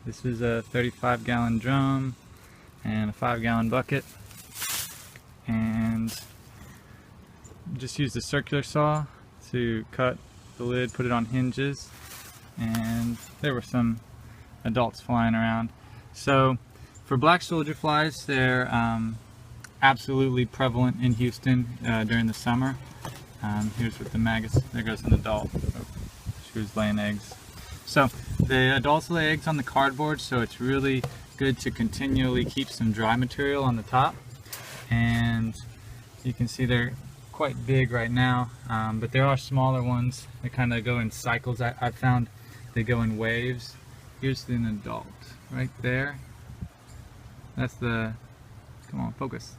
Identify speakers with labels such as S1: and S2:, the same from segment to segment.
S1: This is a 35-gallon drum and a 5-gallon bucket, and just used a circular saw to cut the lid, put it on hinges, and there were some adults flying around. So for black soldier flies, they're absolutely prevalent in Houston during the summer. Here's what the maggots, there goes an adult. Oh, she was laying eggs. So the adults lay eggs on the cardboard, so it's really good to continually keep some dry material on the top. And you can see they're quite big right now, but there are smaller ones that kind of go in cycles. I found they go in waves. Here's an adult right there. That's the, come on, focus.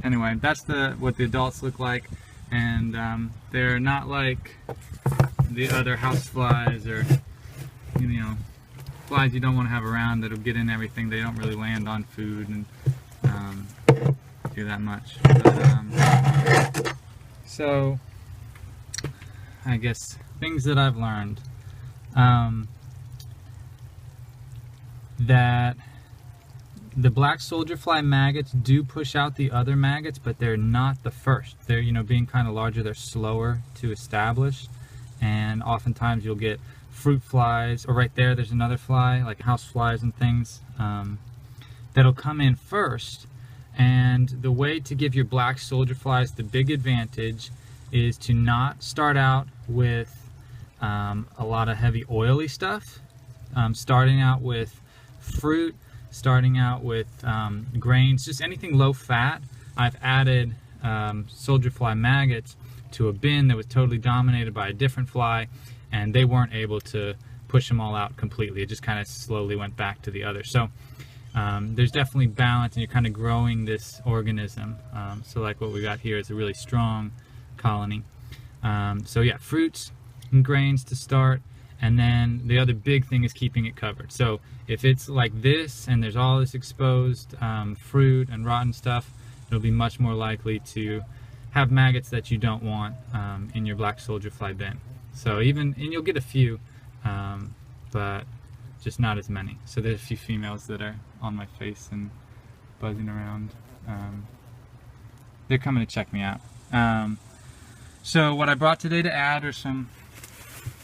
S1: Anyway, that's what the adults look like, and they're not like the other house flies or flies you don't want to have around that'll get in everything. They don't really land on food and do that much. But, so I guess things that I've learned, that the black soldier fly maggots do push out the other maggots, but they're not the first. They're, being kind of larger, they're slower to establish, and oftentimes you'll get fruit flies, or right there's another fly, like house flies and things, that'll come in first. And the way to give your black soldier flies the big advantage is to not start out with a lot of heavy oily stuff, starting out with fruit, starting out with grains, just anything low fat. I've added soldier fly maggots to a bin that was totally dominated by a different fly, and they weren't able to push them all out completely. It just kind of slowly went back to the other. So there's definitely balance, and you're kind of growing this organism. So like what we got here is a really strong colony. So yeah, fruits and grains to start. And then the other big thing is keeping it covered. So if it's like this and there's all this exposed fruit and rotten stuff, it'll be much more likely to have maggots that you don't want in your black soldier fly bin. So and you'll get a few, but just not as many. So there's a few females that are on my face and buzzing around. They're coming to check me out. So what I brought today to add are some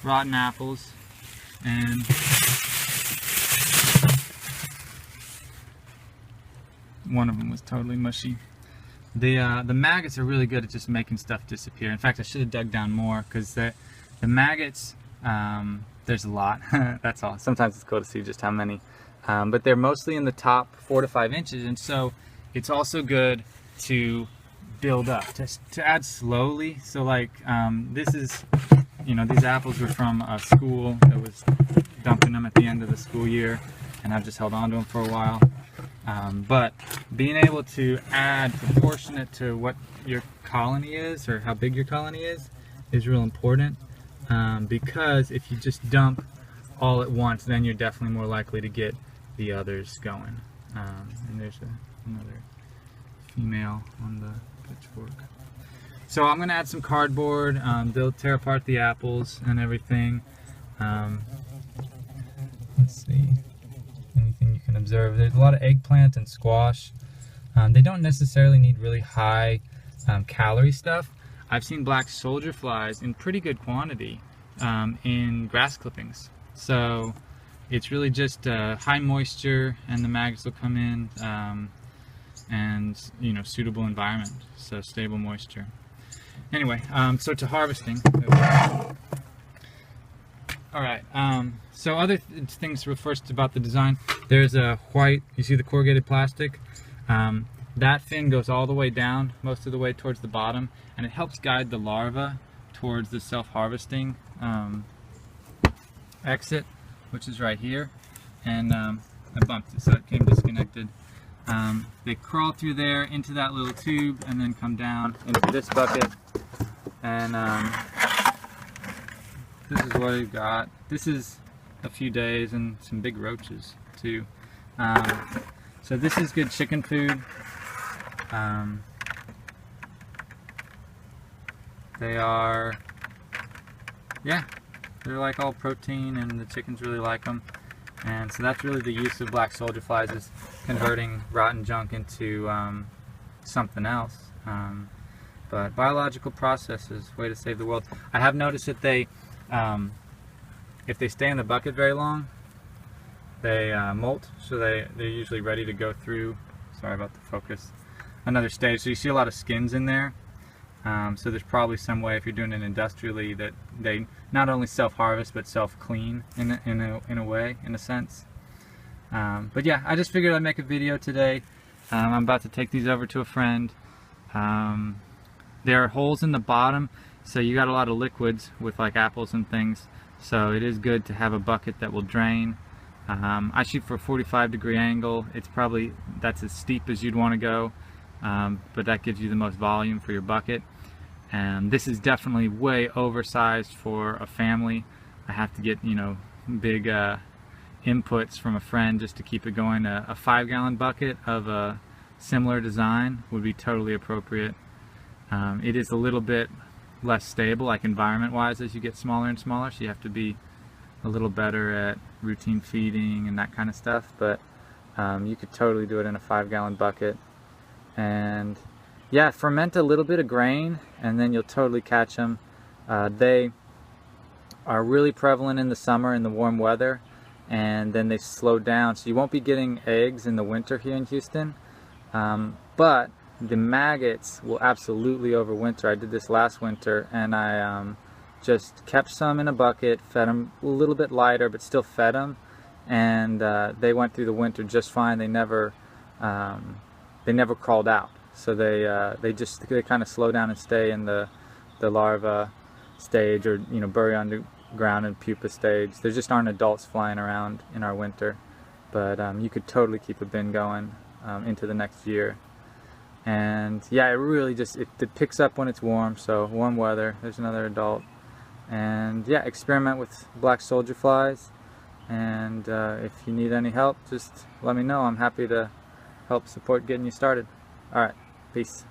S1: rotten apples, and one of them was totally mushy. The maggots are really good at just making stuff disappear. In fact, I should have dug down more, because the maggots, there's a lot. That's all. Sometimes it's cool to see just how many, but they're mostly in the top 4 to 5 inches, and so it's also good to build up, to add slowly. So like this is, these apples were from a school that was dumping them at the end of the school year, and I've just held on to them for a while. But being able to add proportionate to what your colony is, or how big your colony is real important, because if you just dump all at once, then you're definitely more likely to get the others going. And there's another female on the pitchfork. So I'm going to add some cardboard. They'll tear apart the apples and everything. Let's see, anything you can observe. There's a lot of eggplant and squash. They don't necessarily need really high calorie stuff. I've seen black soldier flies in pretty good quantity in grass clippings. So it's really just high moisture, and the maggots will come in, and suitable environment, so stable moisture. Anyway, so to harvesting. Alright, so other things first about the design. There's a white, you see the corrugated plastic? That fin goes all the way down, most of the way towards the bottom, and it helps guide the larva towards the self-harvesting exit, which is right here. And I bumped it, so it came disconnected. They crawl through there into that little tube, and then come down into this bucket. And this is what we've got. This is a few days, and some big roaches too. So this is good chicken food. They are, yeah, they're like all protein, and the chickens really like them. And so that's really the use of black soldier flies, is converting rotten junk into something else. But biological processes, way to save the world. I have noticed that they, if they stay in the bucket very long, they molt, so they're usually ready to go through, sorry about the focus, another stage. So you see a lot of skins in there. So there's probably some way, if you're doing it industrially, that they not only self-harvest but self-clean in a way, in a sense. But yeah, I just figured I'd make a video today. I'm about to take these over to a friend. There are holes in the bottom, so you got a lot of liquids with like apples and things. So it is good to have a bucket that will drain. I shoot for a 45-degree angle. It's probably, that's as steep as you'd want to go, but that gives you the most volume for your bucket. And this is definitely way oversized for a family. I have to get, you know, big inputs from a friend just to keep it going. A 5-gallon bucket of a similar design would be totally appropriate. It is a little bit less stable, like environment-wise, as you get smaller and smaller, so you have to be a little better at routine feeding and that kind of stuff. But you could totally do it in a 5-gallon bucket. And yeah, ferment a little bit of grain and then you'll totally catch them. They are really prevalent in the summer in the warm weather, and then they slow down, so you won't be getting eggs in the winter here in Houston, but the maggots will absolutely overwinter. I did this last winter, and I just kept some in a bucket, fed them a little bit lighter, but still fed them, and they went through the winter just fine. They never crawled out. So they kind of slow down and stay in the larva stage, or, you know, bury underground and pupa stage. There just aren't adults flying around in our winter, but you could totally keep a bin going into the next year. And yeah, it really just it picks up when it's warm. So warm weather, there's another adult. And yeah, experiment with black soldier flies. And if you need any help, just let me know. I'm happy to help support getting you started. All right. Peace.